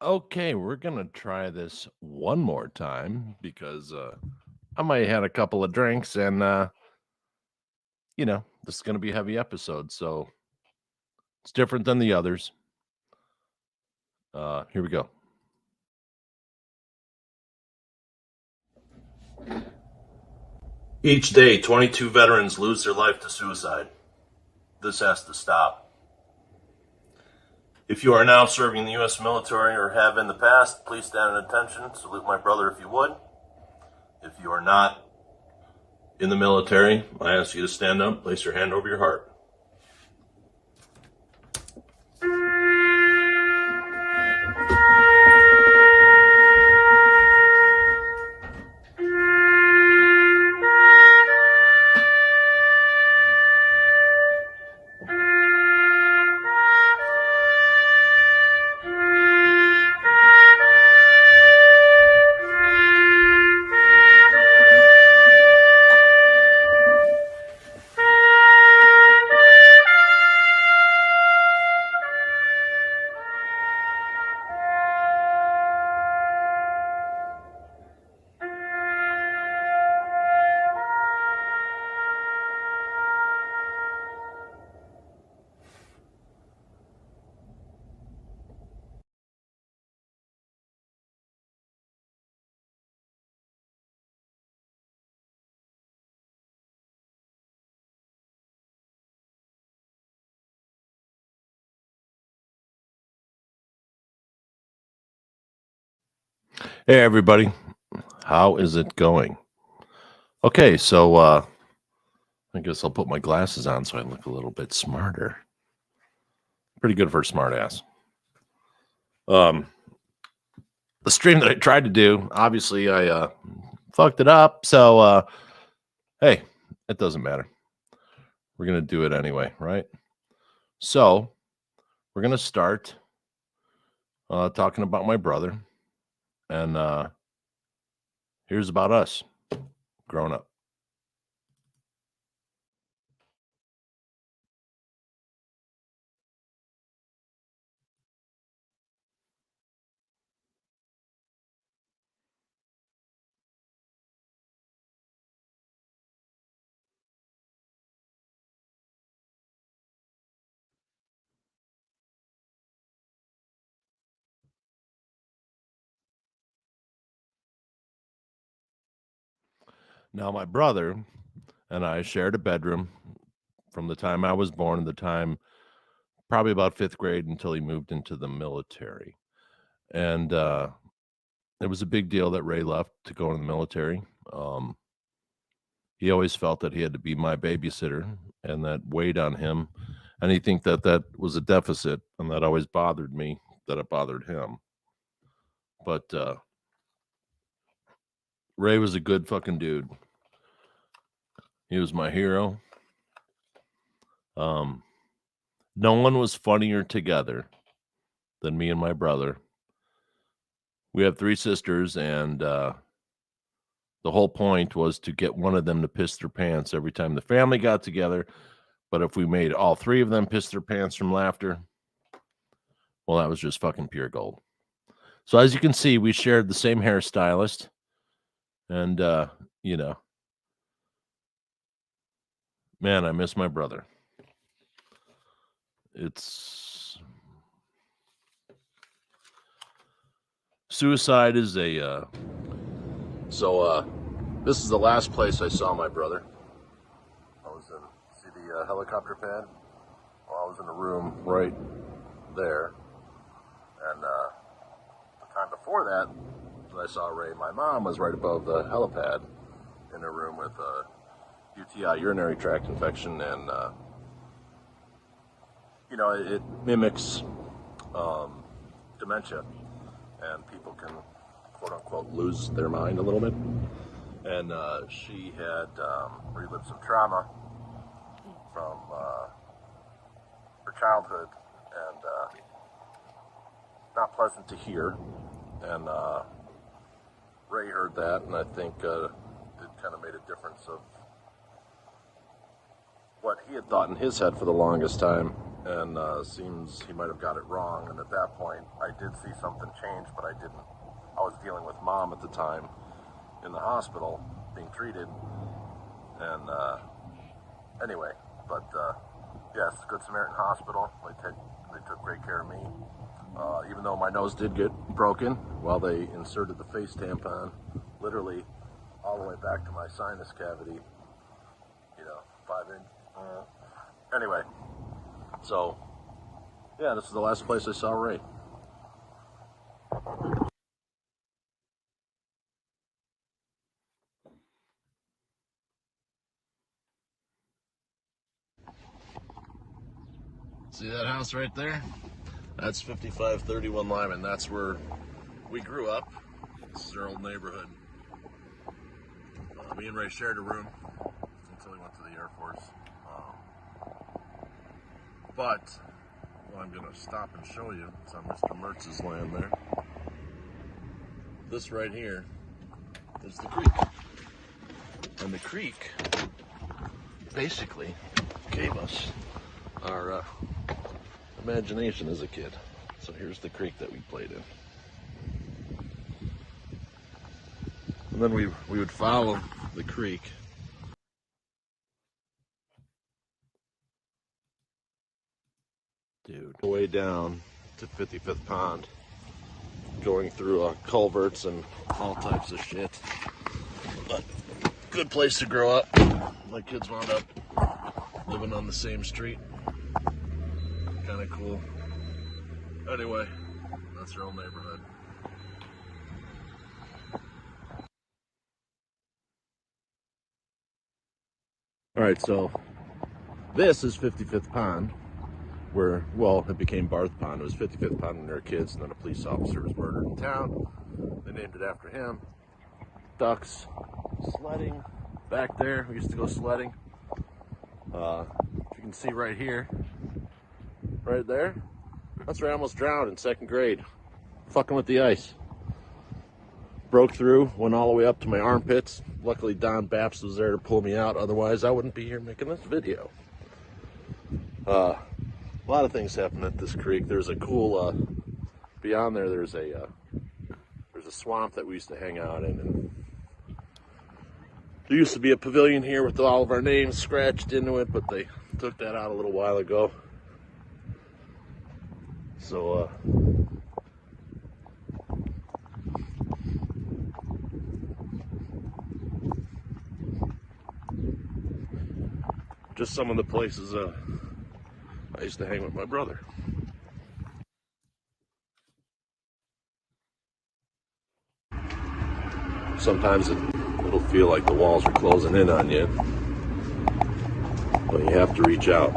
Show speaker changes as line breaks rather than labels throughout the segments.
Okay, we're gonna try this one more time because I might have had a couple of drinks and this is gonna be a heavy episode, so it's different than the others. Here we go. Each day, 22 veterans lose their life to suicide. This has to stop. If you are now serving the U.S. military or have in the past, please stand at attention. Salute my brother if you would. If you are not in the military, I ask you to stand up, place your hand over your heart. Hey everybody, how is it going? Okay, so I guess I'll put my glasses on so I look a little bit smarter. Pretty good for a smart ass. The stream that I tried to do, obviously I fucked it up, so hey, it doesn't matter. We're gonna do it anyway, right? So we're gonna start talking about my brother, and here's about us growing up. Now, my brother and I shared a bedroom from the time I was born to the time probably about fifth grade until he moved into the military. And it was a big deal that Ray left to go in the military. He always felt that he had to be my babysitter, and that weighed on him. And he think that that was a deficit, and that always bothered me that it bothered him. But Ray was a good fucking dude. He was my hero. No one was funnier together than me and my brother. We have three sisters, and the whole point was to get one of them to piss their pants every time the family got together. But if we made all three of them piss their pants from laughter, well, that was just fucking pure gold. So as you can see, we shared the same hairstylist, and man, I miss my brother. Suicide is a this is the last place I saw my brother. I was in the helicopter pad. Well, I was in a room right there, and the time before that, when I saw Ray, my mom was right above the helipad in a room with a UTI, urinary tract infection, and it mimics dementia, and people can quote unquote lose their mind a little bit. And she had relived some trauma from her childhood, and not pleasant to hear. And Ray heard that, and I think it kind of made a difference of what he had thought in his head for the longest time. and seems he might have got it wrong. And at that point, I did see something change, but I didn't. I was dealing with Mom at the time in the hospital being treated, and anyway, but yes, Good Samaritan Hospital. They took great care of me. Even though my nose did get broken while they inserted the face tampon, literally all the way back to my sinus cavity, 5 inch. Anyway, so yeah, this is the last place I saw Ray. See that house right there? That's 5531 Lyman. That's where we grew up. This is our old neighborhood. Me and Ray shared a room until he went to the Air Force. But I'm going to stop and show you. It's on Mr. Mertz's land there. This right here is the creek. And the creek basically gave us our imagination as a kid. So here's the creek that we played in. And then we would follow the creek way down to 55th Pond, going through culverts and all types of shit. But good place to grow up. My kids wound up living on the same street. Kind of cool. Anyway, that's your old neighborhood. All right, so this is 55th Pond, where, well, it became Barth Pond. It was 55th Pond when they were kids, and then a police officer was murdered in town. They named it after him. Ducks, sledding back there. We used to go sledding. You can see right here, right there, that's where I almost drowned in 2nd grade, fucking with the ice. Broke through, went all the way up to my armpits. Luckily Don Baps was there to pull me out, otherwise I wouldn't be here making this video. A lot of things happen at this creek. There's a cool, beyond there, there's a swamp that we used to hang out in. And there used to be a pavilion here with all of our names scratched into it, but they took that out a little while ago. So, just some of the places I used to hang with my brother. Sometimes it'll feel like the walls are closing in on you, but you have to reach out.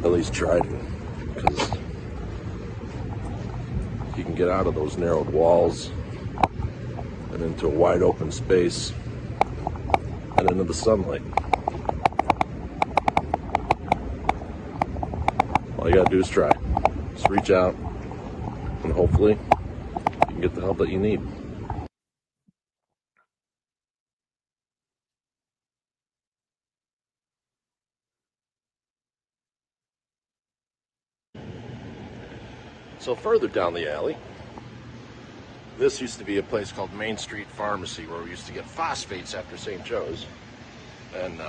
At least try to, because you can get out of those narrowed walls and into a wide open space and into the sunlight. All you gotta do is try. Just reach out, and hopefully you can get the help that you need. So further down the alley, this used to be a place called Main Street Pharmacy, where we used to get phosphates after St. Joe's. And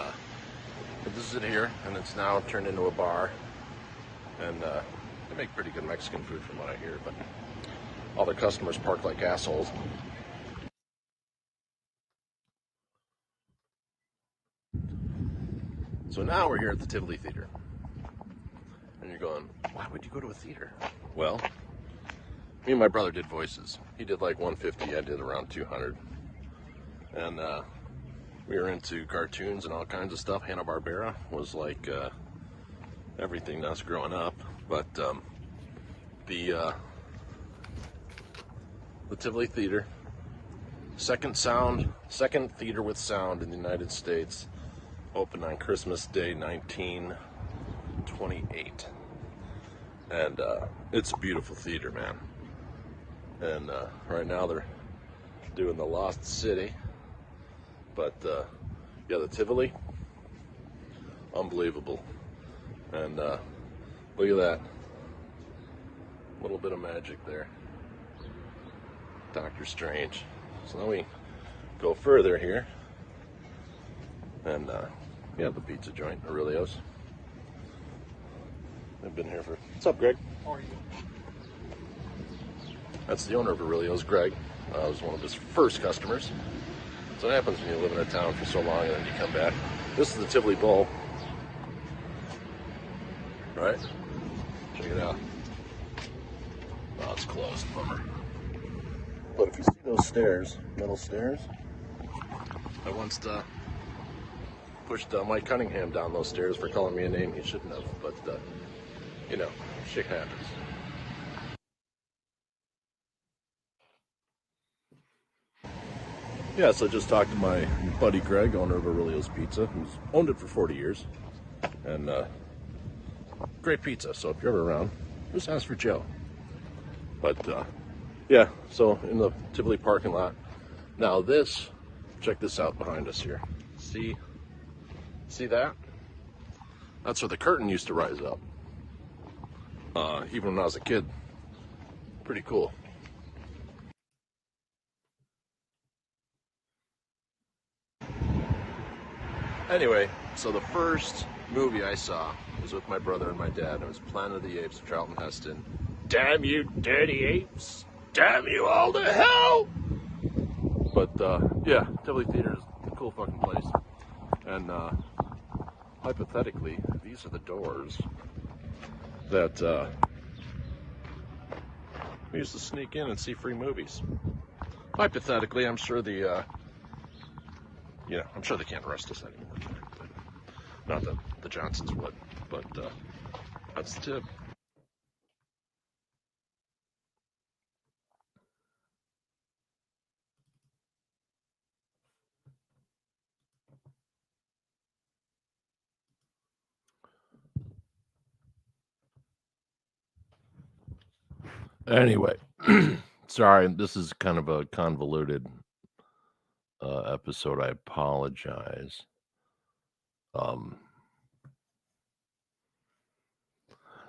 this is it here, and it's now turned into a bar. And they make pretty good Mexican food from what I hear, but all their customers park like assholes. So now we're here at the Tivoli Theater. And you're going, why would you go to a theater? Well, me and my brother did voices. He did like 150, I did around 200. And we were into cartoons and all kinds of stuff. Hanna-Barbera was like everything to us growing up. But the Tivoli Theater, second theater with sound in the United States, opened on Christmas Day 1928. And it's a beautiful theater, man. And right now they're doing The Lost City. But yeah, the Tivoli, unbelievable. And look at that. A little bit of magic there. Doctor Strange. So then we go further here. And yeah, the pizza joint, Aurelio's. I've been here for... What's up, Greg?
How are you?
That's the owner of Aurelio's, Greg. I was one of his first customers. So what happens when you live in a town for so long and then you come back. This is the Tivoli Bowl. Right? Check it out. Oh, it's closed. Bummer. But if you see those stairs, metal stairs, I once pushed Mike Cunningham down those stairs for calling me a name he shouldn't have. But, you know, shit happens. Yeah, so I just talked to my buddy Greg, owner of Aurelio's Pizza, who's owned it for 40 years. And great pizza, so if you're ever around, just ask for Joe. But yeah, so in the Tivoli parking lot. Now this, check this out behind us here. See that? That's where the curtain used to rise up. Even when I was a kid. Pretty cool. Anyway, so the first movie I saw was with my brother and my dad. It was Planet of the Apes with Charlton Heston. Damn you, dirty apes! Damn you all to hell! But yeah, Tivoli Theater is a cool fucking place. And hypothetically, these are the doors that we used to sneak in and see free movies. Hypothetically, I'm sure I'm sure they can't arrest us anymore. Not that the Johnsons would, but that's the tip. Anyway, sorry, this is kind of a convoluted episode. I apologize.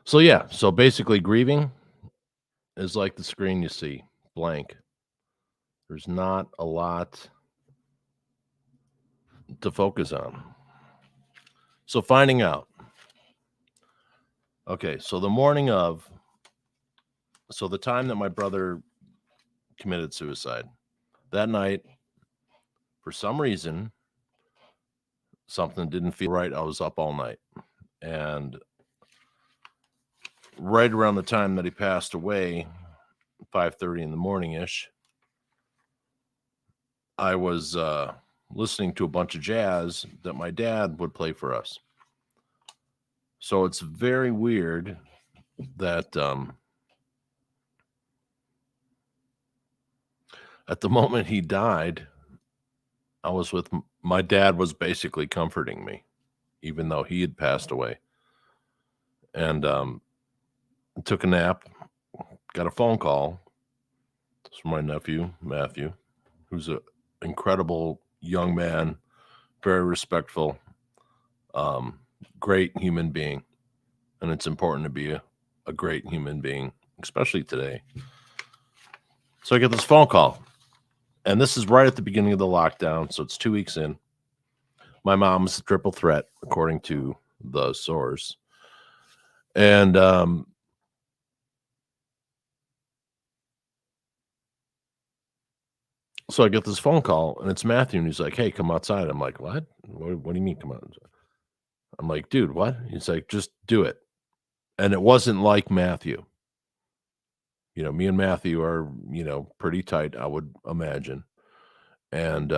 So yeah, so basically grieving is like the screen you see, blank. There's not a lot to focus on. So finding out. Okay, so the morning of, so the time that my brother committed suicide, that night, for some reason, something didn't feel right. I was up all night. And right around the time that he passed away, 5:30 in the morning-ish, I was listening to a bunch of jazz that my dad would play for us. So it's very weird that at the moment he died, I was with my dad was basically comforting me, even though he had passed away. And took a nap, got a phone call from my nephew, Matthew, who's an incredible young man, very respectful, great human being. And it's important to be a great human being, especially today. So I get this phone call, and this is right at the beginning of the lockdown. So it's 2 weeks in. My mom's a triple threat, according to the source. And so I get this phone call, and it's Matthew, and he's like, "Hey, come outside." I'm like, "What? What do you mean, come out?" I'm like, "Dude, what?" He's like, "Just do it." And it wasn't like Matthew. You know, me and Matthew are, pretty tight, I would imagine. And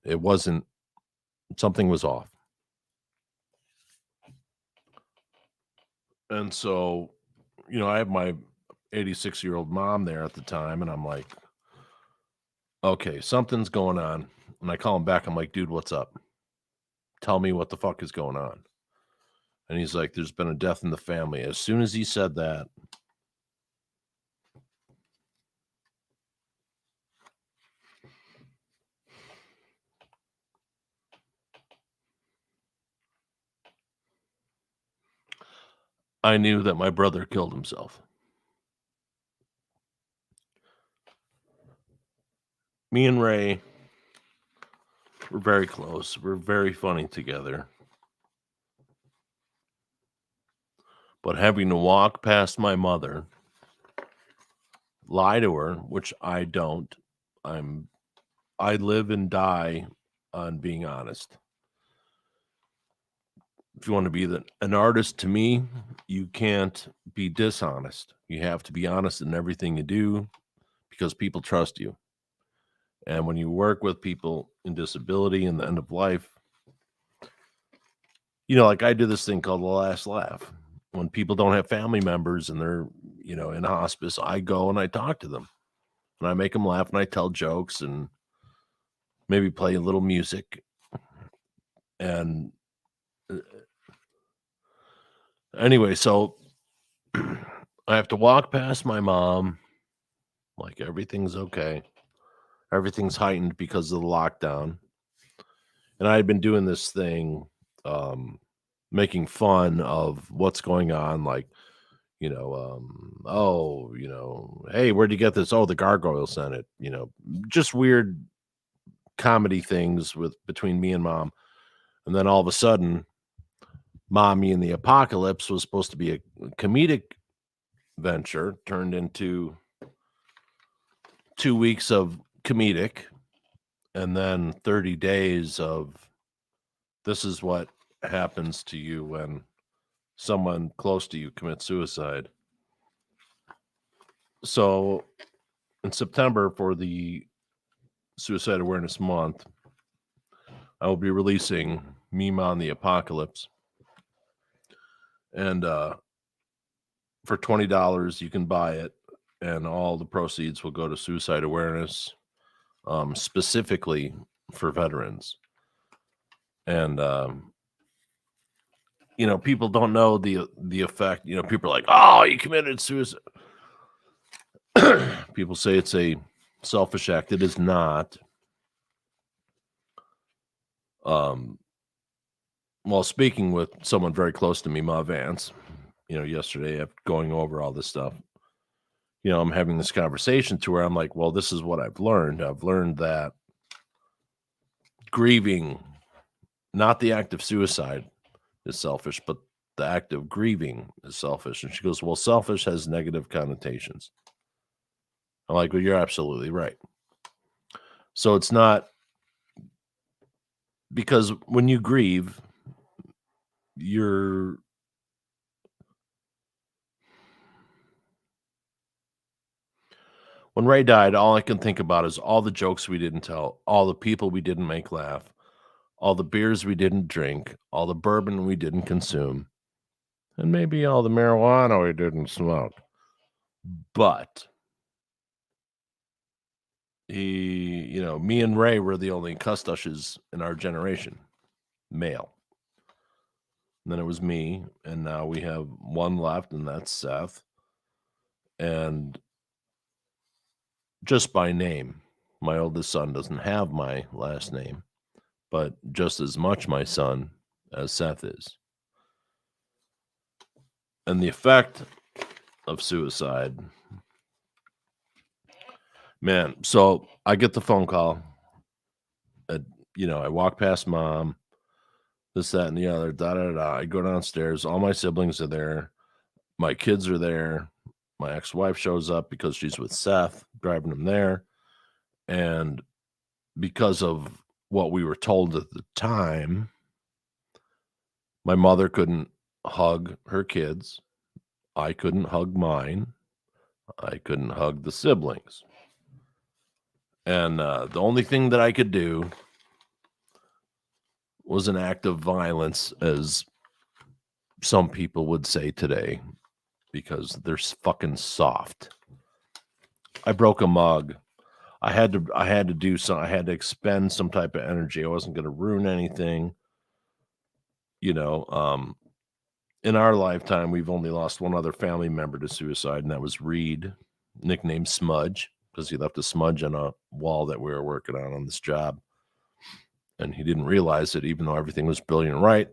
it wasn't, something was off. And so, I have my 86-year-old mom there at the time, and I'm like, okay, something's going on. And I call him back. I'm like, "Dude, what's up? Tell me what the fuck is going on." And he's like, "There's been a death in the family." As soon as he said that, I knew that my brother killed himself. Me and Ray were very close. We're very funny together. But having to walk past my mother, lie to her, which I don't. I live and die on being honest. If you want to be an artist, to me, you can't be dishonest. You have to be honest in everything you do because people trust you. And when you work with people in disability and the end of life, like I do this thing called the last laugh. When people don't have family members and they're, in hospice, I go and I talk to them and I make them laugh and I tell jokes and maybe play a little music. And anyway, so I have to walk past my mom like everything's okay. Everything's heightened because of the lockdown. And I had been doing this thing, making fun of what's going on, like, hey, where'd you get this? Oh, the gargoyle sent it, just weird comedy things between me and mom. And then all of a sudden, Mommy in the Apocalypse was supposed to be a comedic venture, turned into 2 weeks of comedic, and then 30 days of this is what happens to you when someone close to you commits suicide. So in September, for the Suicide Awareness Month, I will be releasing Meme on the Apocalypse. And for $20, you can buy it, and all the proceeds will go to suicide awareness, specifically for veterans. And people don't know the effect. People are like, "Oh, you committed suicide." People say it's a selfish act. It is not. While speaking with someone very close to me, Ma Vance, yesterday, after going over all this stuff, I'm having this conversation to where I'm like, well, this is what I've learned. I've learned that grieving, not the act of suicide, is selfish, but the act of grieving is selfish. And she goes, well, selfish has negative connotations. I'm like, well, you're absolutely right. So it's not, because when you grieve, when Ray died, all I can think about is all the jokes we didn't tell, all the people we didn't make laugh, all the beers we didn't drink, all the bourbon we didn't consume, and maybe all the marijuana we didn't smoke. But me and Ray were the only custushes in our generation, male. And then it was me, and now we have one left, and that's Seth. And just by name, my oldest son doesn't have my last name, but just as much my son as Seth is. And the effect of suicide, man. So I get the phone call. I walk past mom, this, that, and the other, da, da, da. I go downstairs. All my siblings are there. My kids are there. My ex-wife shows up because she's with Seth, driving him there. And because of what we were told at the time, my mother couldn't hug her kids. I couldn't hug mine. I couldn't hug the siblings. And the only thing that I could do was an act of violence, as some people would say today, because they're fucking soft. I broke a mug. I had to do some. I had to expend some type of energy. I wasn't going to ruin anything. In our lifetime, we've only lost one other family member to suicide, and that was Reed, nicknamed Smudge, because he left a smudge on a wall that we were working on this job. And he didn't realize it, even though everything was brilliant white.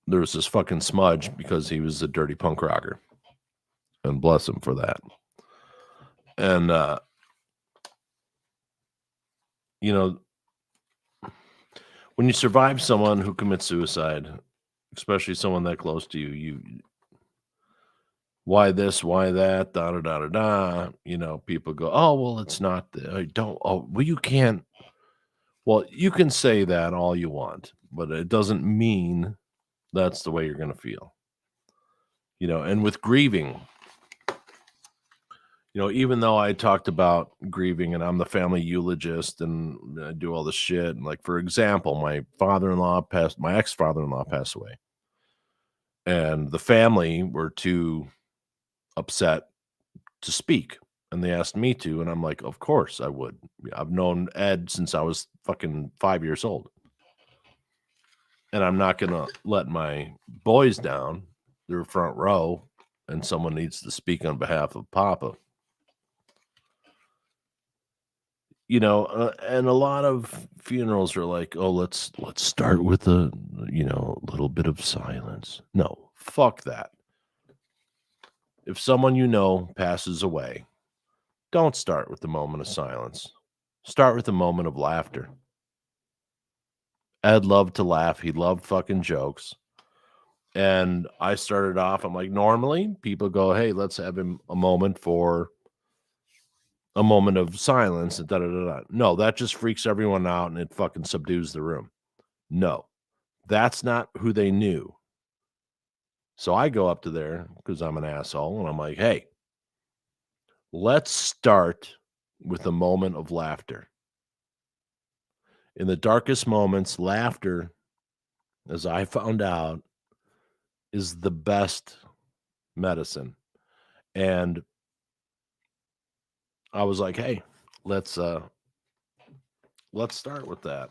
there was this fucking smudge because he was a dirty punk rocker. And bless him for that. And, you know, when you survive someone who commits suicide, especially someone that close to you, why this, why that, da da da da da. You know, people go, oh, well, it's not, well, you can't, well, you can say that all you want, but it doesn't mean that's the way you're going to feel. You know, and with grieving, you know, even though I talked about grieving and I'm the family eulogist and I do all this shit, and like, for example, my ex-father-in-law passed away, and the family were too upset to speak. And they asked me to, and I'm like, of course I would. I've known Ed since I was fucking 5 years old. And I'm not going to let my boys down. They're front row, and someone needs to speak on behalf of Papa. You know, and a lot of funerals are like, oh, let's start with a little bit of silence. No, fuck that. If someone you know passes away, don't start with the moment of silence. Start with a moment of laughter. Ed loved to laugh. He loved fucking jokes. And I started off, I'm like, normally people go, hey, let's have a moment of silence. And da, da, da, da. No, that just freaks everyone out and it fucking subdues the room. No, that's not who they knew. So I go up to there because I'm an asshole and I'm like, hey, let's start with a moment of laughter. In the darkest moments, laughter, as I found out, is the best medicine. And I was like, hey, let's start with that.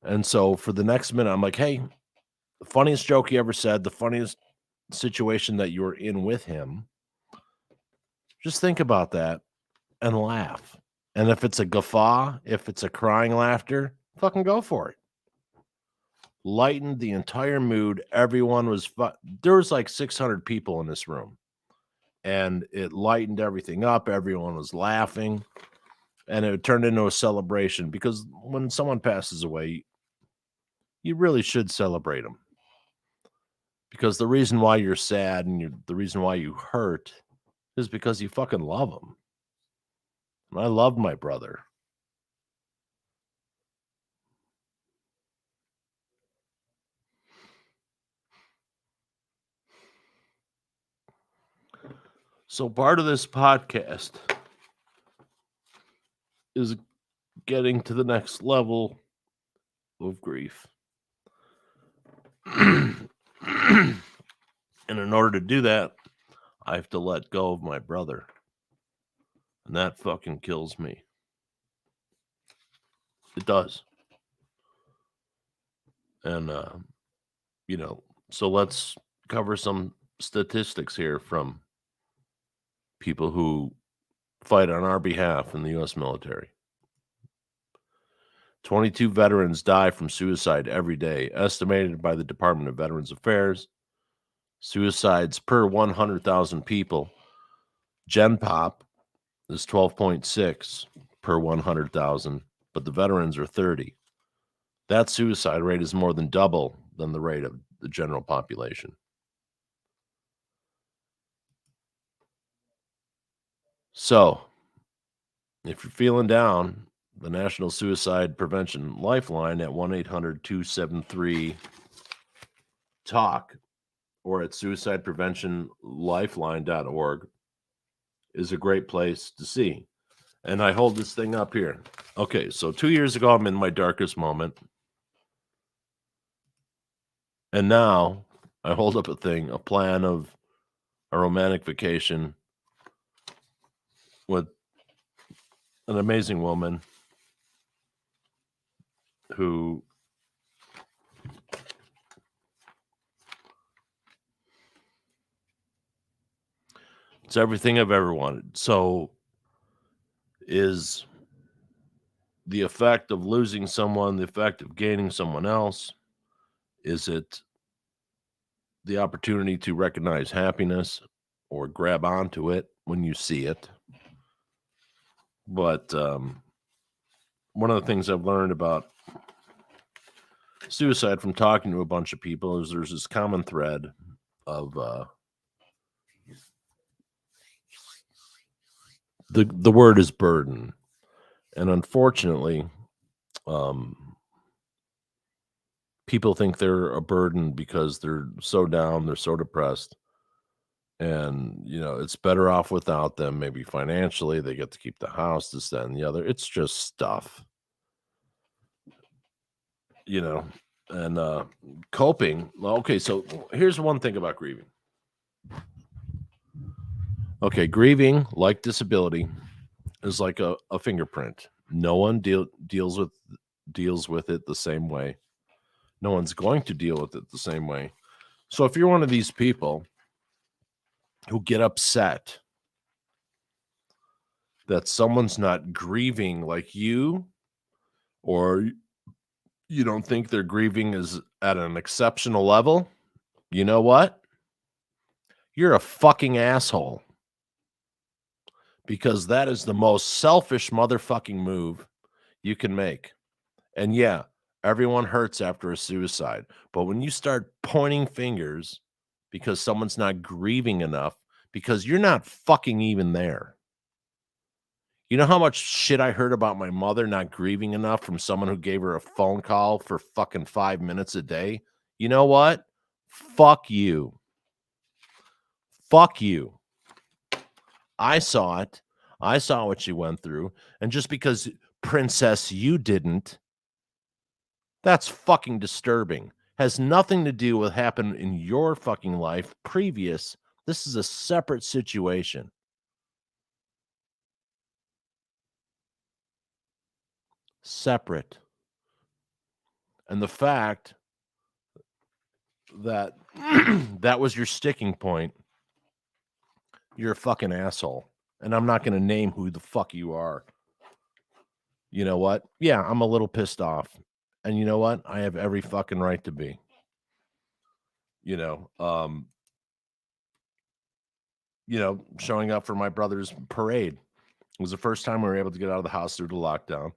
And so for the next minute, I'm like, hey, the funniest joke he ever said, the funniest situation that you were in with him, just think about that and laugh. And if it's a guffaw, if it's a crying laughter, fucking go for it. Lightened the entire mood. Everyone was there was like 600 people in this room. And it lightened everything up. Everyone was laughing. And it turned into a celebration because when someone passes away, you really should celebrate them. Because the reason why you're sad and the reason why you hurt is because you fucking love them. And I loved my brother. So part of this podcast is getting to the next level of grief. And in order to do that, I have to let go of my brother. And that fucking kills me. It does. And, so let's cover some statistics here from people who fight on our behalf in the U.S. military. 22 veterans die from suicide every day, estimated by the Department of Veterans Affairs. Suicides per 100,000 people. GenPop is 12.6 per 100,000, but the veterans are 30. That suicide rate is more than double than the rate of the general population. So, if you're feeling down, the National Suicide Prevention Lifeline at 1-800-273-TALK or at suicidepreventionlifeline.org is a great place to see. And I hold this thing up here. Okay, so 2 years ago, I'm in my darkest moment. And now I hold up a plan of a romantic vacation with an amazing woman who it's everything I've ever wanted. So is the effect of losing someone the effect of gaining someone else? Is it the opportunity to recognize happiness or grab onto it when you see it. But one of the things I've learned about suicide from talking to a bunch of people is there's this common thread of the word is burden. And unfortunately, people think they're a burden because they're so down, they're so depressed. And, it's better off without them. Maybe financially, they get to keep the house, this, that, and the other. It's just stuff, and coping. Well, okay, so here's one thing about grieving. Okay, grieving, like disability, is like a fingerprint. No one deals with it the same way. No one's going to deal with it the same way. So if you're one of these people who get upset that someone's not grieving like you, or you don't think their grieving is at an exceptional level, you know what? You're a fucking asshole. Because that is the most selfish motherfucking move you can make. And yeah, everyone hurts after a suicide. But when you start pointing fingers because someone's not grieving enough, because you're not fucking even there. You know how much shit I heard about my mother not grieving enough from someone who gave her a phone call for fucking 5 minutes a day? You know what? Fuck you. Fuck you. I saw it. I saw what she went through. And just because, princess, you didn't, that's fucking disturbing. Has nothing to do with what happened in your fucking life previous. This is a separate situation. Separate. And the fact that that was your sticking point, you're a fucking asshole. And I'm not going to name who the fuck you are. You know what? Yeah, I'm a little pissed off. And you know what? I have every fucking right to be. Showing up for my brother's parade. It was the first time we were able to get out of the house through the lockdown.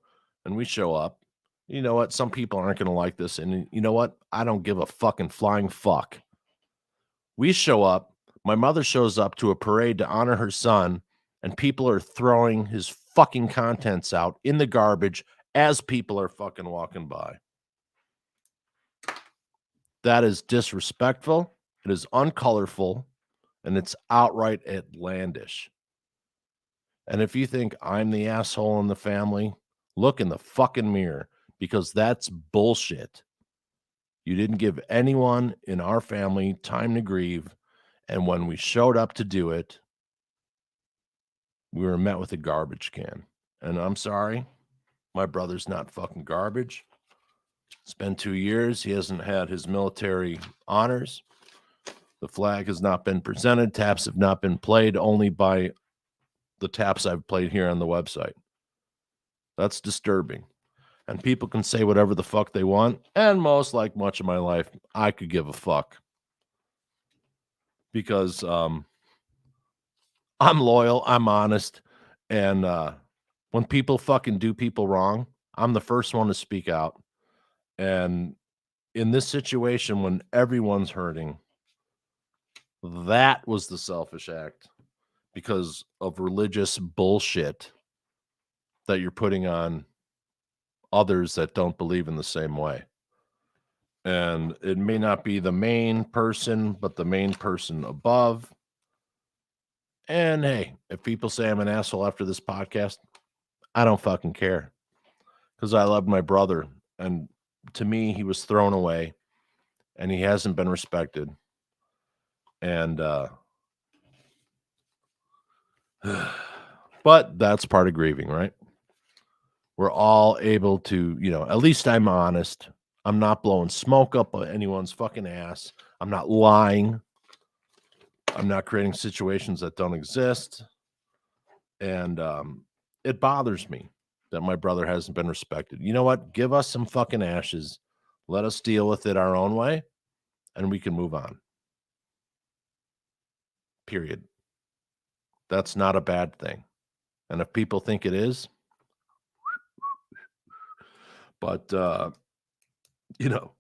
And we show up. You know what? Some people aren't going to like this. And you know what? I don't give a fucking flying fuck. We show up. My mother shows up to a parade to honor her son. And people are throwing his fucking contents out in the garbage as people are fucking walking by. That is disrespectful. It is uncolorful. And it's outright outlandish. And if you think I'm the asshole in the family, look in the fucking mirror, because that's bullshit. You didn't give anyone in our family time to grieve. And when we showed up to do it, we were met with a garbage can. And I'm sorry, my brother's not fucking garbage. It's been 2 years. He hasn't had his military honors. The flag has not been presented. Taps have not been played, only by the taps I've played here on the website. That's disturbing. And people can say whatever the fuck they want. And most, like much of my life, I could give a fuck. Because I'm loyal, I'm honest. And when people fucking do people wrong, I'm the first one to speak out. And in this situation, when everyone's hurting, that was the selfish act because of religious bullshit that you're putting on others that don't believe in the same way. And it may not be the main person, but the main person above. And hey, if people say I'm an asshole after this podcast, I don't fucking care, because I loved my brother. And to me, he was thrown away and he hasn't been respected. And, but that's part of grieving, right? We're all able to, at least I'm honest. I'm not blowing smoke up anyone's fucking ass. I'm not lying. I'm not creating situations that don't exist. And it bothers me that my brother hasn't been respected. You know what? Give us some fucking ashes. Let us deal with it our own way, and we can move on. period. That's not a bad thing. And if people think it is, but, you know,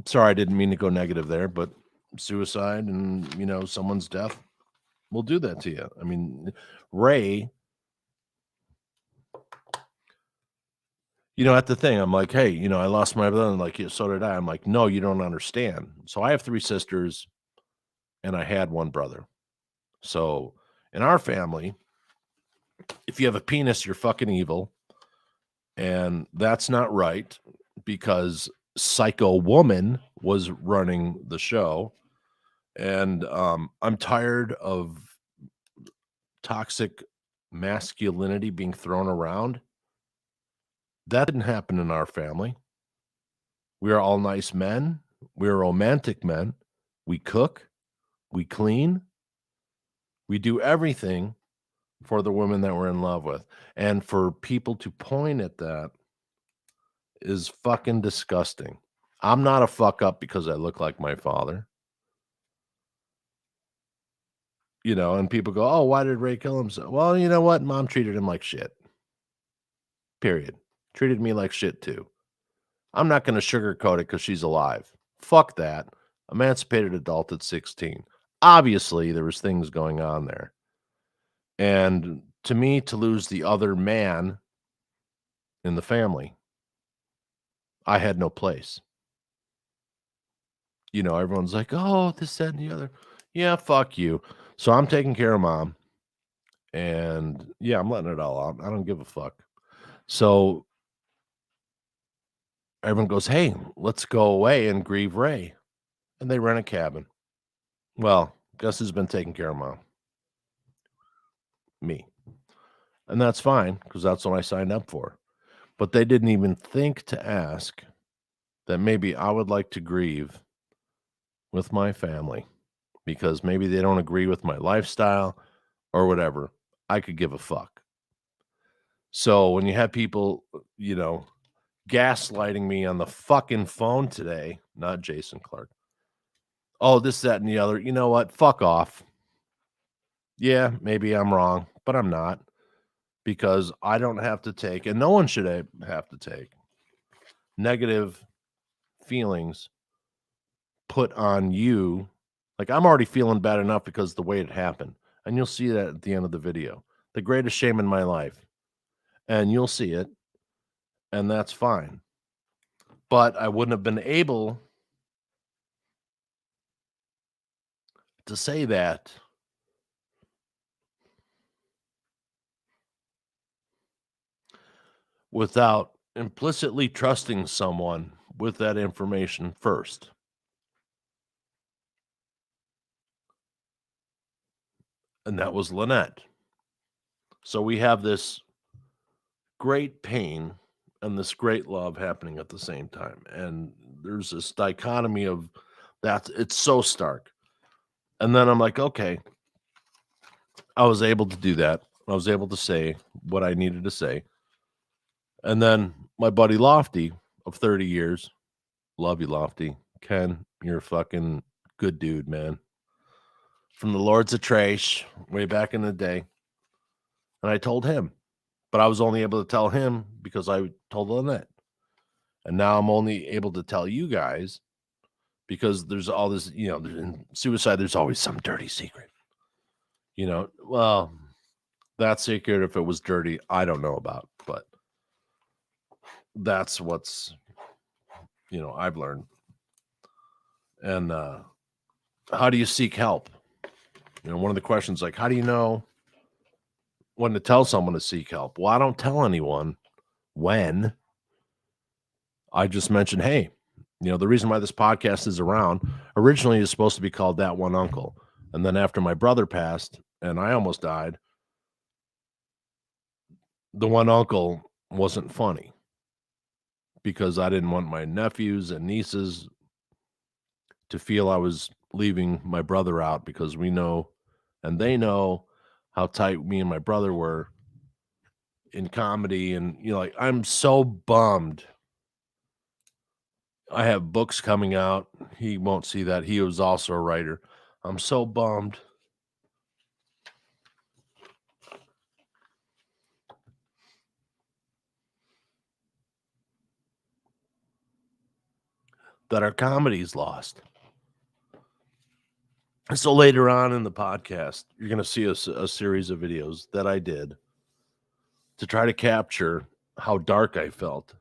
sorry, I didn't mean to go negative there, but suicide and, someone's death will do that to you. I mean, Ray, at the thing, I'm like, hey, I lost my brother. And like, yeah, so did I. I'm like, no, you don't understand. So I have 3 sisters and I had 1 brother. So in our family, if you have a penis, you're fucking evil. And that's not right because Psycho Woman was running the show. And I'm tired of toxic masculinity being thrown around. That didn't happen in our family. We are all nice men. We're romantic men. We cook. We clean. We do everything for the women that we're in love with. And for people to point at that is fucking disgusting. I'm not a fuck up because I look like my father. And people go, oh, why did Ray kill himself? Well, you know what? Mom treated him like shit. Period. Treated me like shit too. I'm not going to sugarcoat it because she's alive. Fuck that. Emancipated adult at 16. Obviously, there was things going on there. And to me, to lose the other man in the family, I had no place. Everyone's like, oh, this, that, and the other. Yeah, fuck you. So I'm taking care of mom. And yeah, I'm letting it all out. I don't give a fuck. So everyone goes, hey, let's go away and grieve Ray. And they rent a cabin. Well, guess who's been taking care of mom? Me. And that's fine because that's what I signed up for. But they didn't even think to ask that maybe I would like to grieve with my family because maybe they don't agree with my lifestyle or whatever. I could give a fuck. So when you have people, gaslighting me on the fucking phone today, not Jason Clark. Oh, this, that, and the other. You know what? Fuck off. Yeah, maybe I'm wrong, but I'm not because I don't have to take, and no one should have to take negative feelings put on you. Like I'm already feeling bad enough because of the way it happened. And you'll see that at the end of the video. The greatest shame in my life. And you'll see it. And that's fine. But I wouldn't have been able to say that without implicitly trusting someone with that information first. And that was Lynette. So we have this great pain and this great love happening at the same time. And there's this dichotomy of that. It's so stark. And then I'm like, okay, I was able to do that. I was able to say what I needed to say. And then my buddy Lofty of 30 years, love you, Lofty. Ken, you're a fucking good dude, man. From the Lords of Trash, way back in the day. And I told him, but I was only able to tell him because I told Lynette. And now I'm only able to tell you guys because there's all this, in suicide, there's always some dirty secret. Well, that secret, if it was dirty, I don't know about, but that's what's, I've learned. And how do you seek help? One of the questions, like, how do you know when to tell someone to seek help? Well, I don't tell anyone when. I just mentioned, hey, the reason why this podcast is around originally is supposed to be called That One Uncle. And then after my brother passed and I almost died, the one uncle wasn't funny because I didn't want my nephews and nieces to feel I was leaving my brother out because we know and they know how tight me and my brother were in comedy. And, like, I'm so bummed. I have books coming out. He won't see that. He was also a writer. I'm so bummed. That our comedy's lost. So later on in the podcast, you're going to see a series of videos that I did to try to capture how dark I felt.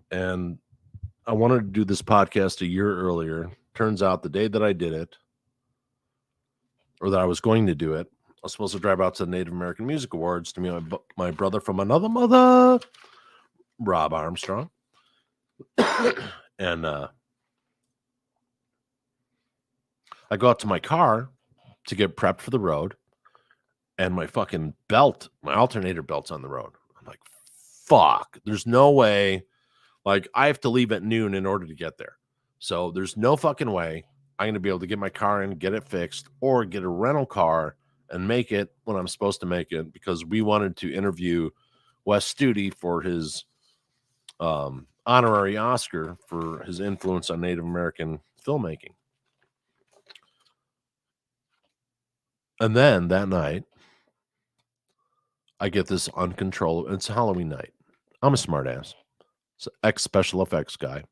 And I wanted to do this podcast a year earlier. Turns out the day that I did it, or that I was going to do it, I was supposed to drive out to the Native American Music Awards to meet my brother from another mother, Rob Armstrong. And I go out to my car to get prepped for the road, and my fucking belt, my alternator belt's on the road. I'm like, fuck, there's no way. Like, I have to leave at noon in order to get there. So there's no fucking way I'm going to be able to get my car in, get it fixed, or get a rental car and make it when I'm supposed to make it, because we wanted to interview Wes Studi for his honorary Oscar for his influence on Native American filmmaking. And then that night, I get this uncontrollable. It's Halloween night. I'm a smartass. Ex-special effects guy.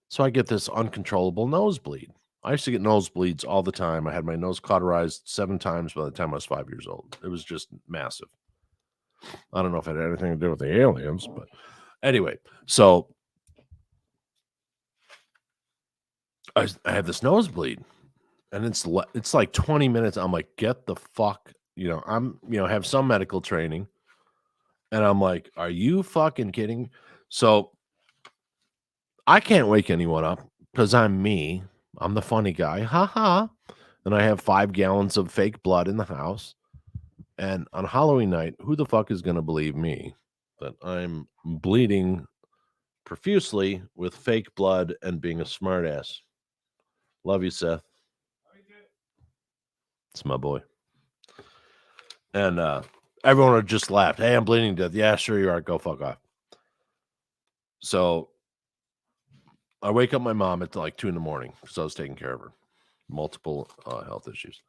So I get this uncontrollable nosebleed. I used to get nosebleeds all the time. I had my nose cauterized 7 times by the time I was 5 years old. It was just massive. I don't know if it had anything to do with the aliens, but anyway. So I had this nosebleed, and it's like 20 minutes. I'm like, get the fuck, I'm, have some medical training. And I'm like, are you fucking kidding? So I can't wake anyone up because I'm me. I'm the funny guy. Ha ha. And I have 5 gallons of fake blood in the house. And on Halloween night, who the fuck is going to believe me that I'm bleeding profusely with fake blood and being a smartass? Love you, Seth. It's my boy. And everyone would just laugh. Hey, I'm bleeding to death. Yeah, sure you are. Go fuck off. So I wake up my mom at like 2 a.m. because I was taking care of her. Multiple health issues.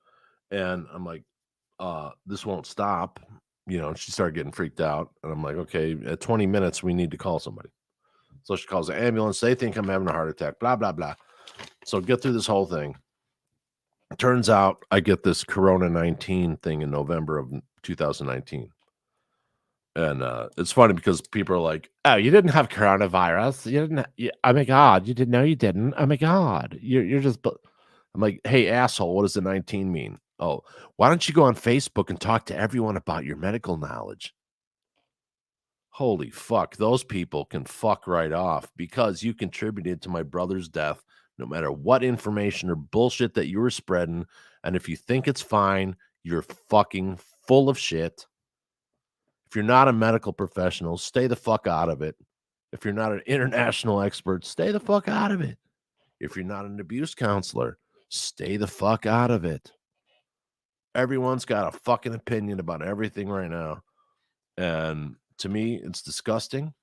And I'm like, this won't stop. She started getting freaked out. And I'm like, okay, at 20 minutes, we need to call somebody. So she calls the ambulance. They think I'm having a heart attack, blah, blah, blah. So get through this whole thing. Turns out I get this Corona 19 thing in November of 2019. And it's funny because people are like, oh, you didn't have coronavirus. You didn't. Oh, my God. You didn't know you didn't. Oh, my God. You're just. I'm like, hey, asshole, what does the 19 mean? Oh, why don't you go on Facebook and talk to everyone about your medical knowledge? Holy fuck. Those people can fuck right off because you contributed to my brother's death, no matter what information or bullshit that you were spreading. And if you think it's fine, you're fucking full of shit. If you're not a medical professional, stay the fuck out of it. If you're not an international expert, stay the fuck out of it. If you're not an abuse counselor, stay the fuck out of it. Everyone's got a fucking opinion about everything right now. And to me, it's disgusting.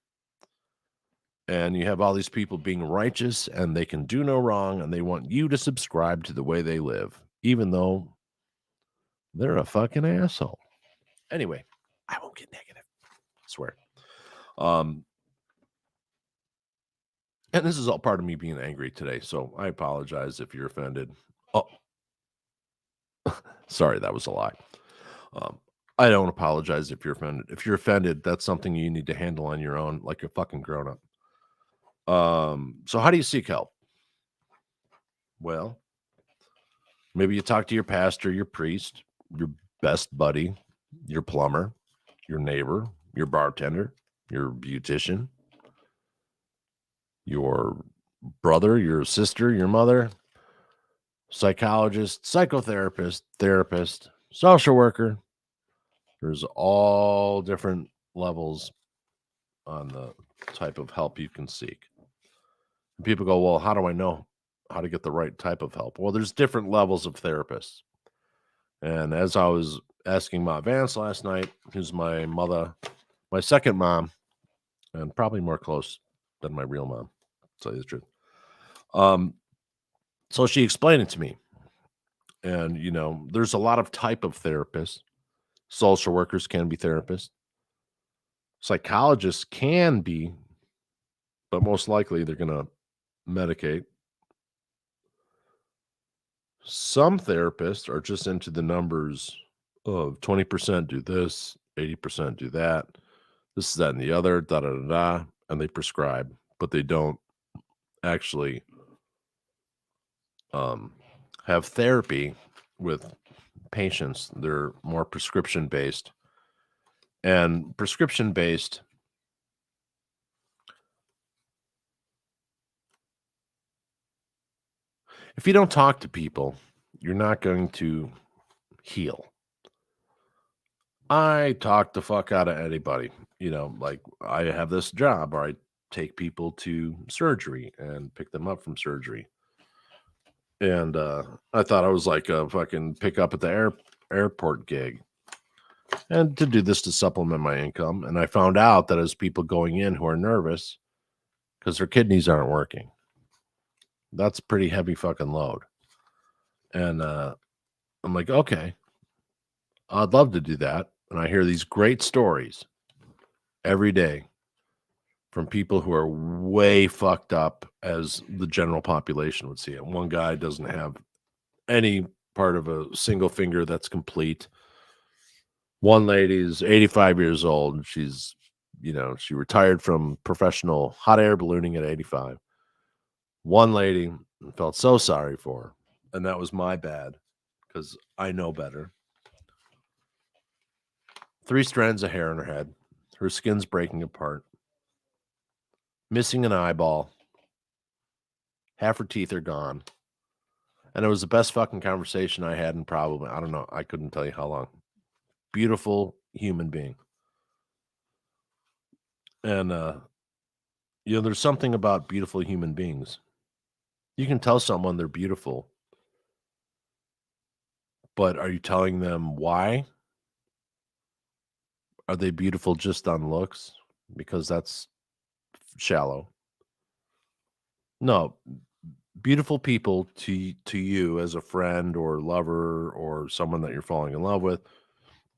And you have all these people being righteous and they can do no wrong and they want you to subscribe to the way they live, even though they're a fucking asshole. Anyway, I won't get negative. I swear. And this is all part of me being angry today, so I apologize if you're offended. Oh, sorry, that was a lie. I don't apologize if you're offended. If you're offended, that's something you need to handle on your own, like a fucking grown up. So how do you seek help? Well, maybe you talk to your pastor, your priest, your best buddy, your plumber, your neighbor, your bartender, your beautician, your brother, your sister, your mother, psychologist, psychotherapist, therapist, social worker. There's all different levels on the type of help you can seek. And people go, well, how do I know how to get the right type of help? Well, there's different levels of therapists. And as I was asking Ma Vance last night, who's my mother, my second mom, and probably more close than my real mom, to tell you the truth. So she explained it to me. And, there's a lot of type of therapists. Social workers can be therapists. Psychologists can be, but most likely they're going to medicate. Some therapists are just into the numbers of 20% do this, 80% do that, this, that, and the other, da da da da, and they prescribe, but they don't actually have therapy with patients. They're more prescription based. And prescription based, if you don't talk to people, you're not going to heal. I talk the fuck out of anybody. Like I have this job where I take people to surgery and pick them up from surgery. And I thought I was like a fucking pick up at the airport gig. And to do this to supplement my income. And I found out that as people going in who are nervous because their kidneys aren't working. That's a pretty heavy fucking load. And I'm like, okay, I'd love to do that. And I hear these great stories every day from people who are way fucked up as the general population would see it. One guy doesn't have any part of a single finger that's complete. One lady's 85 years old. She's, she retired from professional hot air ballooning at 85. One lady felt so sorry for her, and that was my bad because I know better. 3 strands of hair in her head. Her skin's breaking apart. Missing an eyeball. Half her teeth are gone. And it was the best fucking conversation I had in probably, I don't know, I couldn't tell you how long. Beautiful human being. And, there's something about beautiful human beings. You can tell someone they're beautiful, but are you telling them why? Are they beautiful just on looks? Because that's shallow. No, beautiful people to you as a friend or lover or someone that you're falling in love with,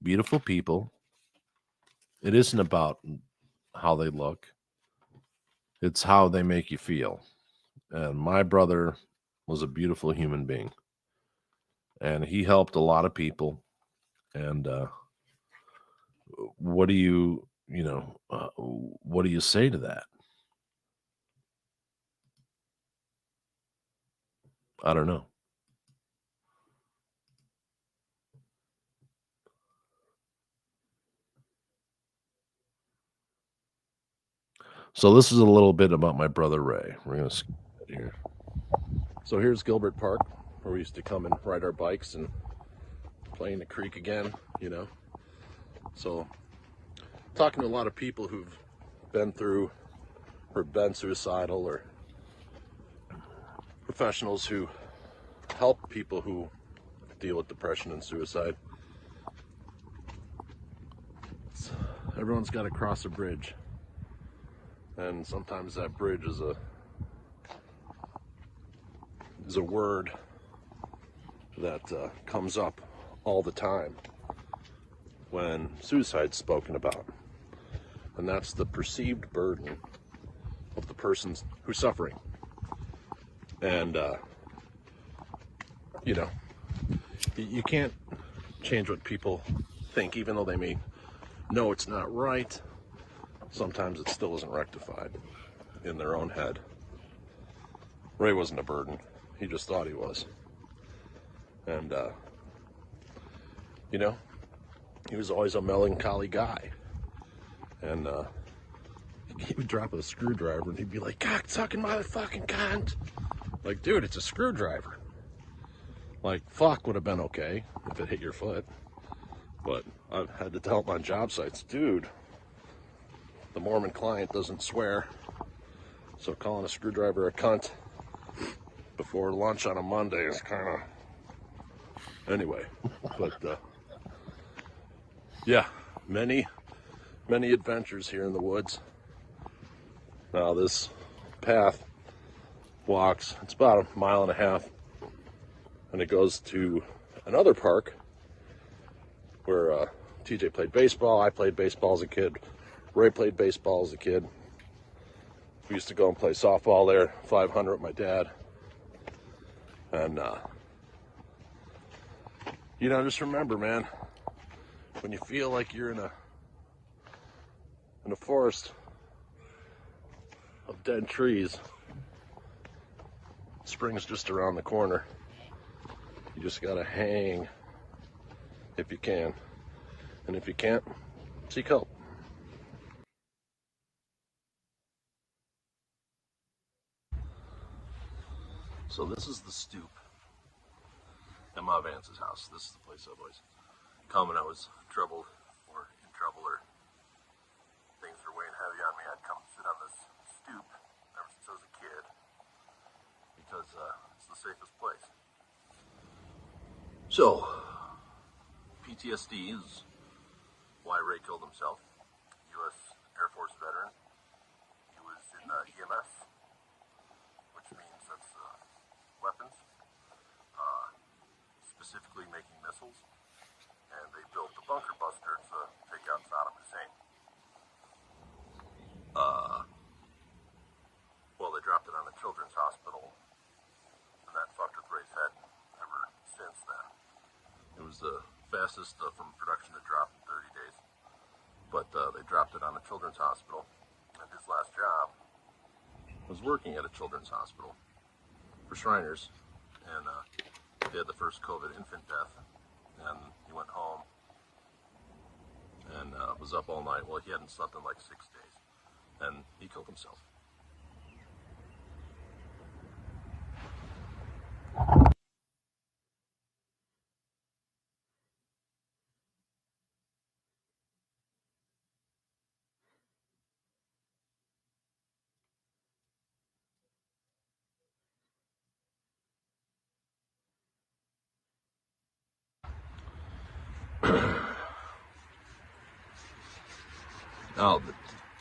beautiful people. It isn't about how they look. It's how they make you feel. And my brother was a beautiful human being. And he helped a lot of people. And what do you say to that? I don't know. So this is a little bit about my brother Ray. We're going to skip it here. So here's Gilbert Park, where we used to come and ride our bikes and play in the creek again, So talking to a lot of people who've been through or been suicidal, or professionals who help people who deal with depression and suicide. Everyone's got to cross a bridge. And sometimes that bridge is a word that comes up all the time when suicide's spoken about. And that's the perceived burden of the person who's suffering. And, you can't change what people think, even though they may know it's not right. Sometimes it still isn't rectified in their own head. Ray wasn't a burden. He just thought he was. And, he was always a melancholy guy. And he would drop a screwdriver and he'd be like, cock-sucking motherfucking cunt. Like, dude, it's a screwdriver. Like, fuck would have been okay if it hit your foot. But I've had to tell him on job sites, dude, the Mormon client doesn't swear. So calling a screwdriver a cunt before lunch on a Monday is kind of... Anyway, but, yeah, many adventures here in the woods. Now this path walks, it's about 1.5 miles, and it goes to another park where TJ played baseball. I played baseball as a kid. Ray played baseball as a kid. We used to go and play softball there, 500 with my dad. And, just remember, man, when you feel like you're in a forest of dead trees, spring's just around the corner. You just gotta hang if you can. And if you can't, seek help. So this is the stoop at Ma Vance's house. This is the place I've always come when I was troubled or in trouble or things were weighing heavy on me. I'd come sit on this stoop ever since I was a kid because it's the safest place. So, PTSD is why Ray killed himself. U.S. Air Force veteran. He was in EMS, which means that's weapons, specifically making missiles, and they built the bunker buster to take out Saddam Hussein. Well, they dropped it on a children's hospital, and that fucked with Ray's head ever since then. It was the fastest from production to drop in 30 days, but they dropped it on a children's hospital, and his last job was working at a children's hospital for Shriners, and they had the first COVID infant death, and he went home and was up all night. Well, he hadn't slept in like 6 days, and he killed himself. Now, the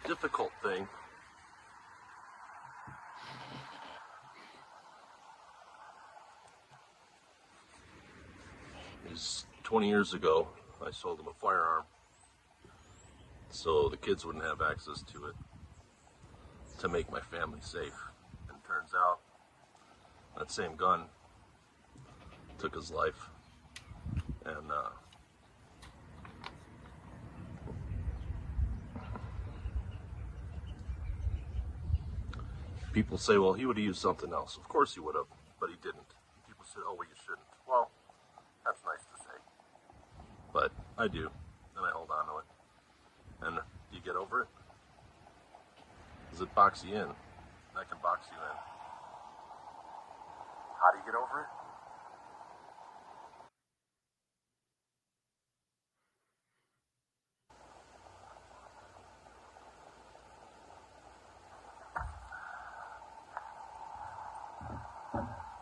difficult thing is 20 years ago, I sold him a firearm so the kids wouldn't have access to it to make my family safe. And turns out that same gun took his life. And people say, well, he would have used something else. Of course he would have, but he didn't. People say, oh, well, you shouldn't. Well, that's nice to say. But I do, and I hold on to it. And do you get over it? Does it box you in? That can box you in. How do you get over it?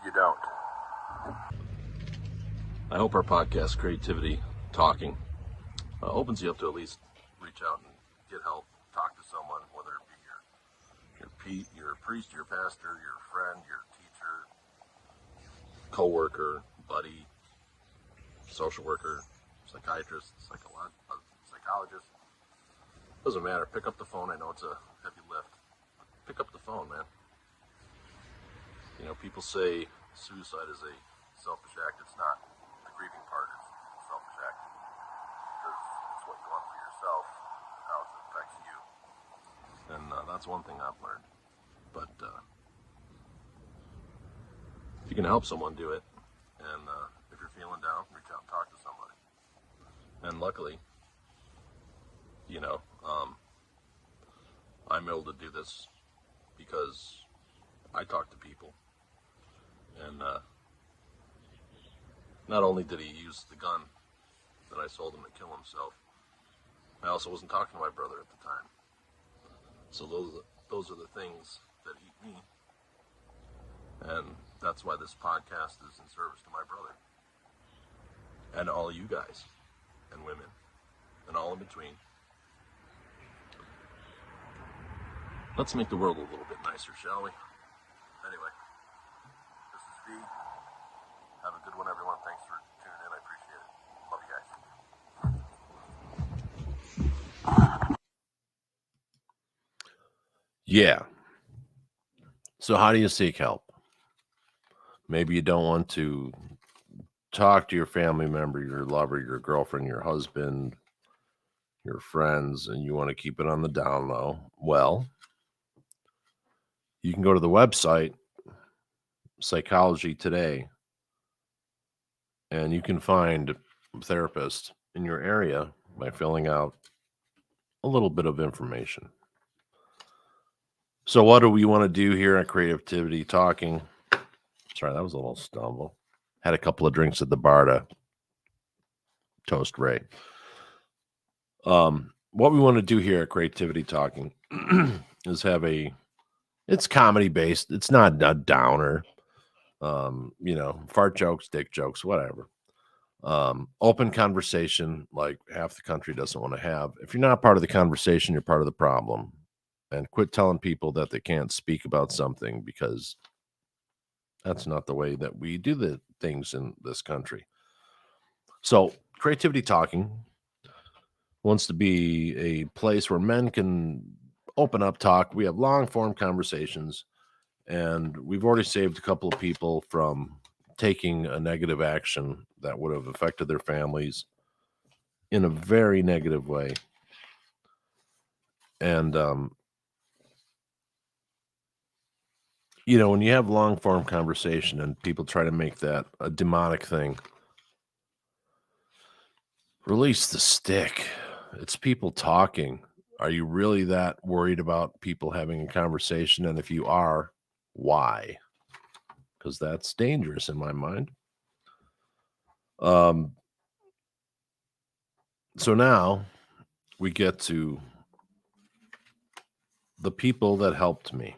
You don't. I hope our podcast, Creativity Talking, opens you up to at least reach out and get help, talk to someone, whether it be your priest, your pastor, your friend, your teacher, co-worker, buddy, social worker, psychiatrist, psychologist. Doesn't matter. Pick up the phone. I know it's a heavy lift. Pick up the phone, man. You know, people say suicide is a selfish act. It's not. The grieving part is a selfish act. Because it's what you want for yourself and how it affects you. And that's one thing I've learned. But if you can help someone do it, and if you're feeling down, reach out and talk to somebody. And luckily, you know, I'm able to do this because I talk to people. And not only did he use the gun that I sold him to kill himself, I also wasn't talking to my brother at the time. So those are the things that eat me. And that's why this podcast is in service to my brother. And all you guys and women and all in between. Let's make the world a little bit nicer, shall we? Anyway, this is V. Have a good one, everyone. Thanks for tuning in. I Yeah. So how do you seek help? Maybe you don't want to talk to your family member, your lover, your girlfriend, your husband, your friends, and you want to keep it on the down low. Well, you can go to the website, Psychology Today, and you can find a therapist in your area by filling out a little bit of information. So what do we want to do here at Creativity Talking? Sorry, that was a little stumble. Had a couple of drinks at the bar to toast Ray. What we want to do here at Creativity Talking is have it's comedy based. It's not a downer. Fart jokes, dick jokes, whatever. Open conversation like half the country doesn't want to have. If you're not part of the conversation, you're part of the problem. And quit telling people that they can't speak about something, because that's not the way that we do the things in this country. So Creativity Talking wants to be a place where men can open up, talk. We have long form conversations, and we've already saved a couple of people from taking a negative action that would have affected their families in a very negative way. And, when you have long form conversation and people try to make that a demonic thing, release the stick. It's people talking. Are you really that worried about people having a conversation? And if you are, why? Because that's dangerous in my mind. So now we get to the people that helped me.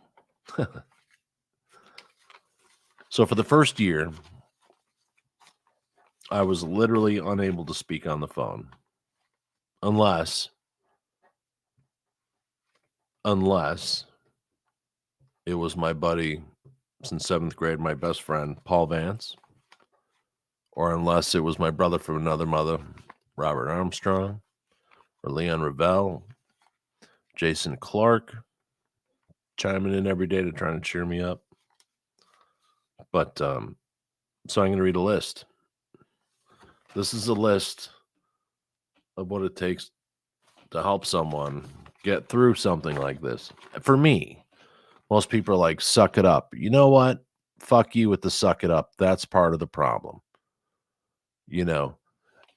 So for the first year, I was literally unable to speak on the phone unless it was my buddy since 7th grade, my best friend, Paul Vance, or unless it was my brother from another mother, Robert Armstrong, or Leon Ravel, Jason Clark, chiming in every day to try and cheer me up. But so I'm going to read a list. This is a list of what it takes to help someone get through something like this. For me, most people are like, suck it up. You know what? Fuck you with the suck it up. That's part of the problem.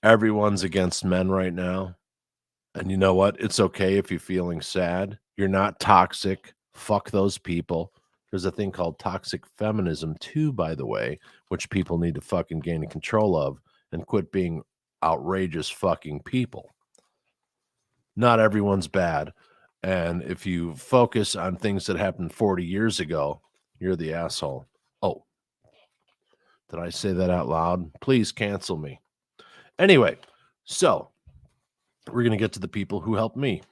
Everyone's against men right now. And you know what? It's okay if you're feeling sad. You're not toxic. Fuck those people. There's a thing called toxic feminism too, by the way, which people need to fucking gain control of and quit being outrageous fucking people. Not everyone's bad. And if you focus on things that happened 40 years ago, you're the asshole. Oh, did I say that out loud? Please cancel me. Anyway, so we're going to get to the people who helped me.